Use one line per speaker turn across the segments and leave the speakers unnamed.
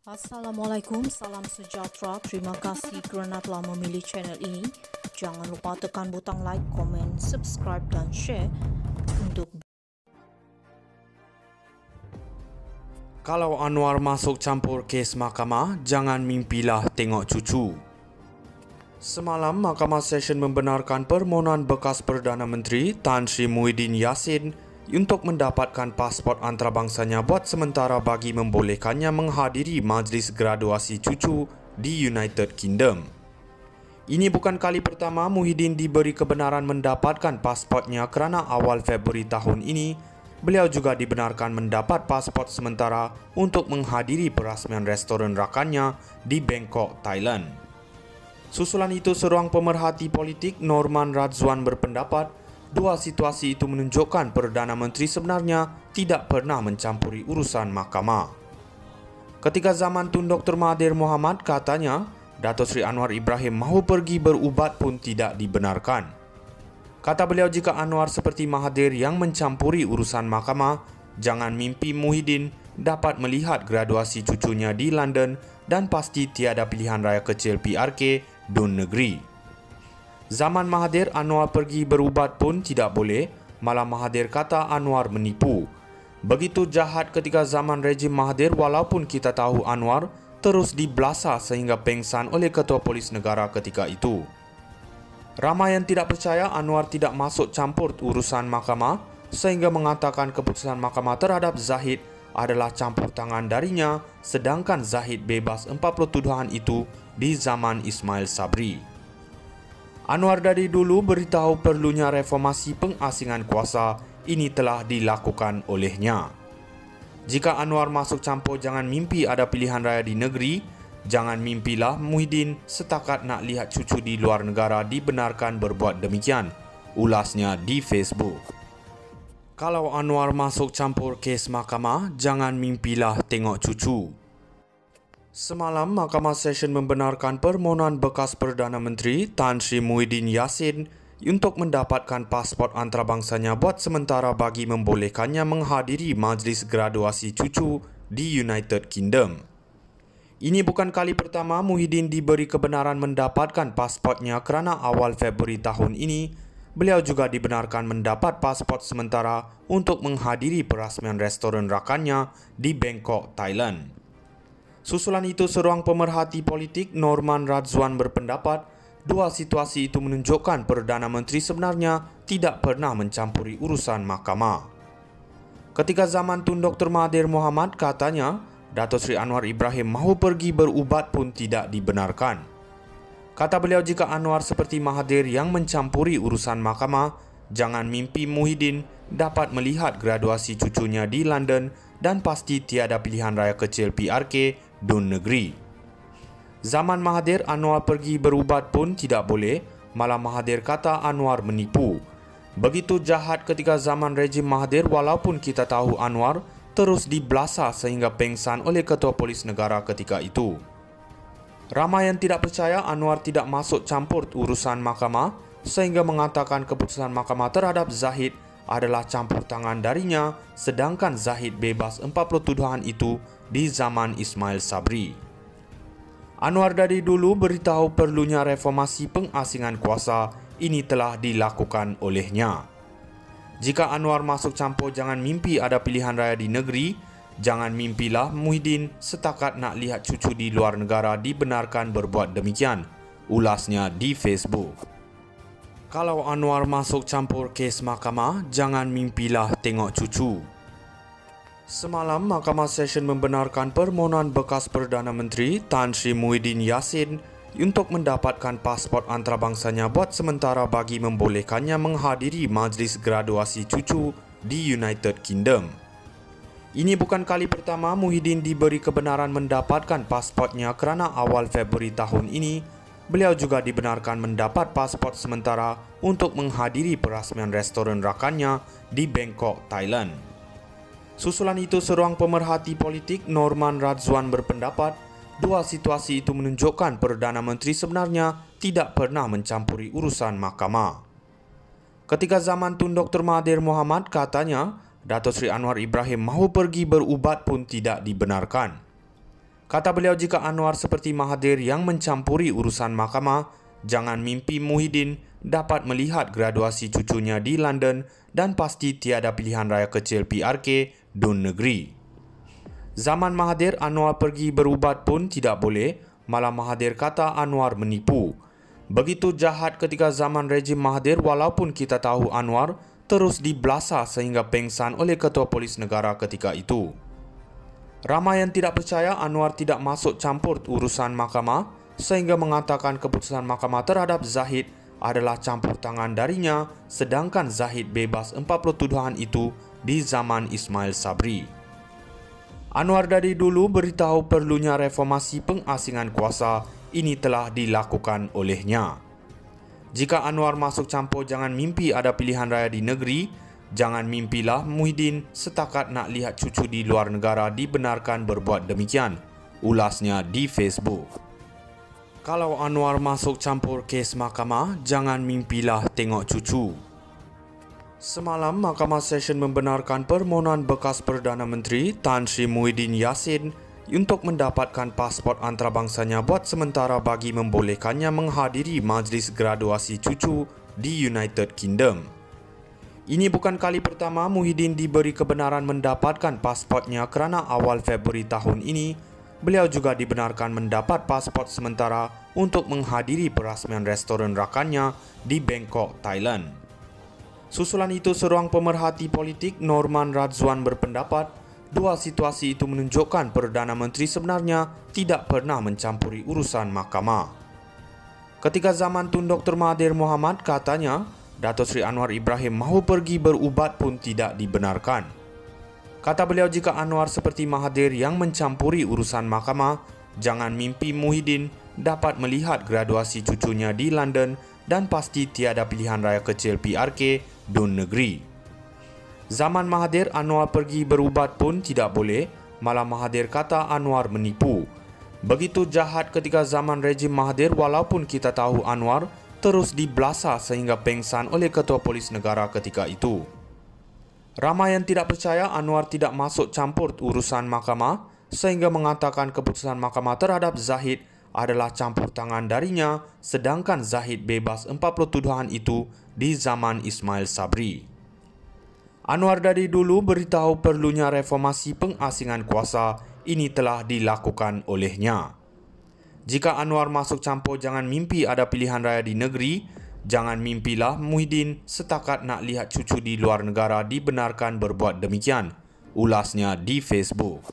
Assalamualaikum, salam sejahtera. Terima kasih kerana telah memilih channel ini. Jangan lupa tekan butang like, komen, subscribe dan share untuk.
Kalau Anwar masuk campur kes mahkamah, jangan mimpilah tengok cucu. Semalam, Mahkamah Session membenarkan permohonan bekas Perdana Menteri Tan Sri Muhyiddin Yassin untuk mendapatkan pasport antarabangsanya buat sementara bagi membolehkannya menghadiri majlis graduasi cucu di United Kingdom. Ini bukan kali pertama Muhyiddin diberi kebenaran mendapatkan pasportnya kerana awal Februari tahun ini, beliau juga dibenarkan mendapat pasport sementara untuk menghadiri perasmian restoran rakannya di Bangkok, Thailand. Susulan itu, seorang pemerhati politik Norman Radzwan berpendapat dua situasi itu menunjukkan Perdana Menteri sebenarnya tidak pernah mencampuri urusan mahkamah. Ketika zaman Tun Dr. Mahathir Mohamad, katanya Dato' Sri Anwar Ibrahim mahu pergi berubat pun tidak dibenarkan. Kata beliau, jika Anwar seperti Mahathir yang mencampuri urusan mahkamah, jangan mimpi Muhyiddin dapat melihat graduasi cucunya di London dan pasti tiada pilihan raya kecil PRK Dun Negeri. Zaman Mahathir, Anwar pergi berubat pun tidak boleh, malah Mahathir kata Anwar menipu. Begitu jahat ketika zaman rejim Mahathir, walaupun kita tahu Anwar terus dibelasah sehingga pengsan oleh Ketua Polis Negara ketika itu. Ramai yang tidak percaya Anwar tidak masuk campur urusan mahkamah sehingga mengatakan keputusan mahkamah terhadap Zahid adalah campur tangan darinya, sedangkan Zahid bebas 40 tuduhan itu di zaman Ismail Sabri. Anwar dari dulu beritahu perlunya reformasi pengasingan kuasa, ini telah dilakukan olehnya. Jika Anwar masuk campur, jangan mimpi ada pilihan raya di negeri, jangan mimpilah Muhyiddin setakat nak lihat cucu di luar negara dibenarkan berbuat demikian, ulasnya di Facebook. Kalau Anwar masuk campur kes mahkamah, jangan mimpilah tengok cucu. Semalam, Mahkamah Session membenarkan permohonan bekas Perdana Menteri Tan Sri Muhyiddin Yassin untuk mendapatkan pasport antarabangsanya buat sementara bagi membolehkannya menghadiri majlis graduasi cucu di United Kingdom. Ini bukan kali pertama Muhyiddin diberi kebenaran mendapatkan pasportnya kerana awal Februari tahun ini, beliau juga dibenarkan mendapat pasport sementara untuk menghadiri perasmian restoran rakannya di Bangkok, Thailand. Susulan itu, seorang pemerhati politik Norman Radzwan berpendapat dua situasi itu menunjukkan Perdana Menteri sebenarnya tidak pernah mencampuri urusan mahkamah. Ketika zaman Tun Dr. Mahathir Mohamad, katanya Dato' Sri Anwar Ibrahim mahu pergi berubat pun tidak dibenarkan. Kata beliau, jika Anwar seperti Mahathir yang mencampuri urusan mahkamah, jangan mimpi Muhyiddin dapat melihat graduasi cucunya di London dan pasti tiada pilihan raya kecil PRK Dun Negeri. Zaman Mahathir, Anwar pergi berubat pun tidak boleh, malah Mahathir kata Anwar menipu. Begitu jahat ketika zaman rejim Mahathir, walaupun kita tahu Anwar terus dibelasah sehingga pengsan oleh Ketua Polis Negara ketika itu. Ramai yang tidak percaya Anwar tidak masuk campur urusan mahkamah sehingga mengatakan keputusan mahkamah terhadap Zahid adalah campur tangan darinya, sedangkan Zahid bebas 40 tuduhan itu di zaman Ismail Sabri. Anwar dari dulu beritahu perlunya reformasi pengasingan kuasa, ini telah dilakukan olehnya. Jika Anwar masuk campur, jangan mimpi ada pilihan raya di negeri, jangan mimpilah Muhyiddin setakat nak lihat cucu di luar negara dibenarkan berbuat demikian, ulasnya di Facebook. Kalau Anwar masuk campur kes mahkamah, jangan mimpilah tengok cucu. Semalam, Mahkamah Session membenarkan permohonan bekas Perdana Menteri Tan Sri Muhyiddin Yassin untuk mendapatkan pasport antarabangsanya buat sementara bagi membolehkannya menghadiri majlis graduasi cucu di United Kingdom. Ini bukan kali pertama Muhyiddin diberi kebenaran mendapatkan pasportnya kerana awal Februari tahun ini, beliau juga dibenarkan mendapat pasport sementara untuk menghadiri perasmian restoran rakannya di Bangkok, Thailand. Susulan itu, seorang pemerhati politik Norman Radzwan berpendapat dua situasi itu menunjukkan Perdana Menteri sebenarnya tidak pernah mencampuri urusan mahkamah. Ketika zaman Tun Dr. Mahathir Mohamad, katanya Dato' Sri Anwar Ibrahim mahu pergi berubat pun tidak dibenarkan. Kata beliau, jika Anwar seperti Mahathir yang mencampuri urusan mahkamah, jangan mimpi Muhyiddin dapat melihat graduasi cucunya di London dan pasti tiada pilihan raya kecil PRK Dun Negeri. Zaman Mahathir, Anwar pergi berubat pun tidak boleh, malah Mahathir kata Anwar menipu. Begitu jahat ketika zaman rejim Mahathir, walaupun kita tahu Anwar terus dibelasa sehingga pengsan oleh Ketua Polis Negara ketika itu. Ramai yang tidak percaya Anwar tidak masuk campur urusan mahkamah sehingga mengatakan keputusan mahkamah terhadap Zahid adalah campur tangan darinya, sedangkan Zahid bebas 40 tuduhan itu di zaman Ismail Sabri. Anwar dari dulu beritahu perlunya reformasi pengasingan kuasa, ini telah dilakukan olehnya. Jika Anwar masuk campur, jangan mimpi ada pilihan raya di negeri. Jangan mimpilah Muhyiddin setakat nak lihat cucu di luar negara dibenarkan berbuat demikian. Ulasnya di Facebook. Kalau Anwar masuk campur kes mahkamah, jangan mimpilah tengok cucu. Semalam, Mahkamah Session membenarkan permohonan bekas Perdana Menteri Tan Sri Muhyiddin Yassin untuk mendapatkan pasport antarabangsanya buat sementara bagi membolehkannya menghadiri majlis graduasi cucu di United Kingdom. Ini bukan kali pertama Muhyiddin diberi kebenaran mendapatkan pasportnya kerana awal Februari tahun ini, beliau juga dibenarkan mendapat pasport sementara untuk menghadiri perasmian restoran rakannya di Bangkok, Thailand. Susulan itu, seorang pemerhati politik Norman Radzwan berpendapat dua situasi itu menunjukkan Perdana Menteri sebenarnya tidak pernah mencampuri urusan mahkamah. Ketika zaman Tun Dr. Mahathir Mohamad, katanya Dato' Sri Anwar Ibrahim mahu pergi berubat pun tidak dibenarkan. Kata beliau, jika Anwar seperti Mahathir yang mencampuri urusan mahkamah, jangan mimpi Muhyiddin dapat melihat graduasi cucunya di London dan pasti tiada pilihan raya kecil PRK Dun Negeri. Zaman Mahathir, Anwar pergi berubat pun tidak boleh, malah Mahathir kata Anwar menipu. Begitu jahat ketika zaman rejim Mahathir, walaupun kita tahu Anwar terus dibelasa sehingga pengsan oleh Ketua Polis Negara ketika itu. Ramai yang tidak percaya Anwar tidak masuk campur urusan mahkamah sehingga mengatakan keputusan mahkamah terhadap Zahid adalah campur tangan darinya, sedangkan Zahid bebas 40 tuduhan itu di zaman Ismail Sabri. Anwar dari dulu beritahu perlunya reformasi pengasingan kuasa, ini telah dilakukan olehnya. Jika Anwar masuk campur, jangan mimpi ada pilihan raya di negeri. Jangan mimpilah Muhyiddin setakat nak lihat cucu di luar negara dibenarkan berbuat demikian. Ulasnya di Facebook.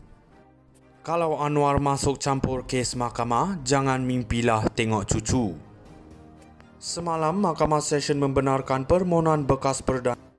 Kalau Anwar masuk campur kes mahkamah, jangan mimpilah tengok cucu. Semalam, Mahkamah Session membenarkan permohonan bekas Perdana